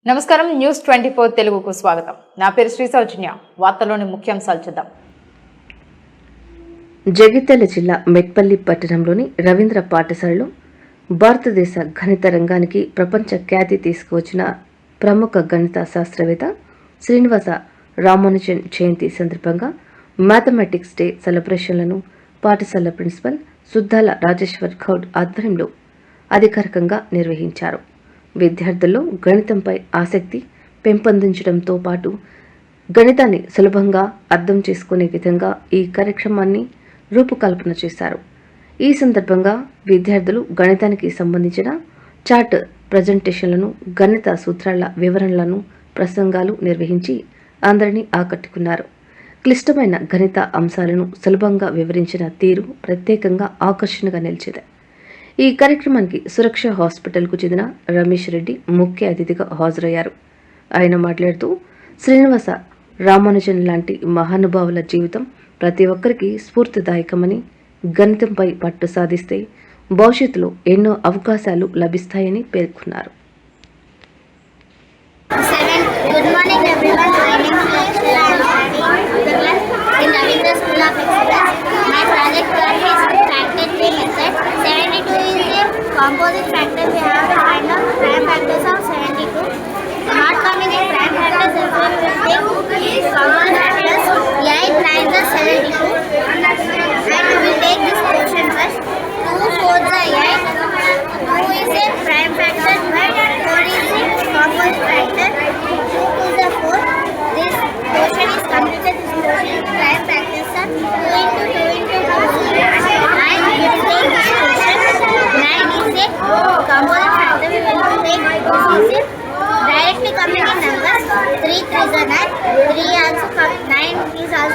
నమస్కారం న్యూస్ 24 తెలుగుకు స్వాగతం. నా పేరు శ్రీ సౌజన్య. వార్తలోని ముఖ్యాంశాలు చూద్దాం. జగిత్యాల జిల్లా మెట్పల్లి పట్టణంలోని రవీంద్ర పాఠశాలలో భారతదేశ గణిత రంగానికి ప్రపంచ ఖ్యాతి తీసుకువచ్చిన ప్రముఖ గణిత శాస్త్రవేత్త శ్రీనివాస రామానుజన్ జయంతి సందర్భంగా మ్యాథమెటిక్స్ డే సెలబ్రేషన్లను పాఠశాల ప్రిన్సిపల్ సుద్దాల రాజేశ్వర్ గౌడ్ ఆధ్వర్యంలో అధికారికంగా నిర్వహించారు. విద్యార్థుల్లో గణితంపై ఆసక్తి పెంపొందించడంతో పాటు గణితాన్ని సులభంగా అర్థం చేసుకునే విధంగా ఈ కార్యక్రమాన్ని రూపకల్పన చేశారు. ఈ సందర్భంగా విద్యార్థులు గణితానికి సంబంధించిన చార్ట్ ప్రజెంటేషన్లను, గణిత సూత్రాల వివరణలను, ప్రసంగాలు నిర్వహించి అందరినీ ఆకట్టుకున్నారు. క్లిష్టమైన గణిత అంశాలను సులభంగా వివరించిన తీరు ప్రత్యేకంగా ఆకర్షణగా నిలిచింది. ఈ కార్యక్రమానికి సురక్ష హాస్పిటల్కు చెందిన రమేష్ రెడ్డి ముఖ్య అతిథిగా హాజరయ్యారు. ఆయన మాట్లాడుతూ శ్రీనివాస రామానుజన్ లాంటి మహానుభావుల జీవితం ప్రతి ఒక్కరికి స్ఫూర్తిదాయకమని, గణితంపై పట్టు సాధిస్తే భవిష్యత్తులో ఎన్నో అవకాశాలు లభిస్తాయని పేర్కొన్నారు. Good morning everyone. My name is Lakshya. I am studying the class in Ravindra School of Excellence. My project work is factor tree method. 72 is a composite factor. We have to find out prime factors of 72. Not coming in prime factors, everyone will take composite factors. 8 9s are 72. And we will take this question first. 2 4s are 8. 2 is a prime factor, but 4 is a composite factor. 2 2s are 4. This portion is completed. This portion is prime factors are 2 into 2 into 2. And we will take this portion. 9 is a composite factor. We will take this is a directly coming in numbers. 3 3s are 9. 3 also 9 is also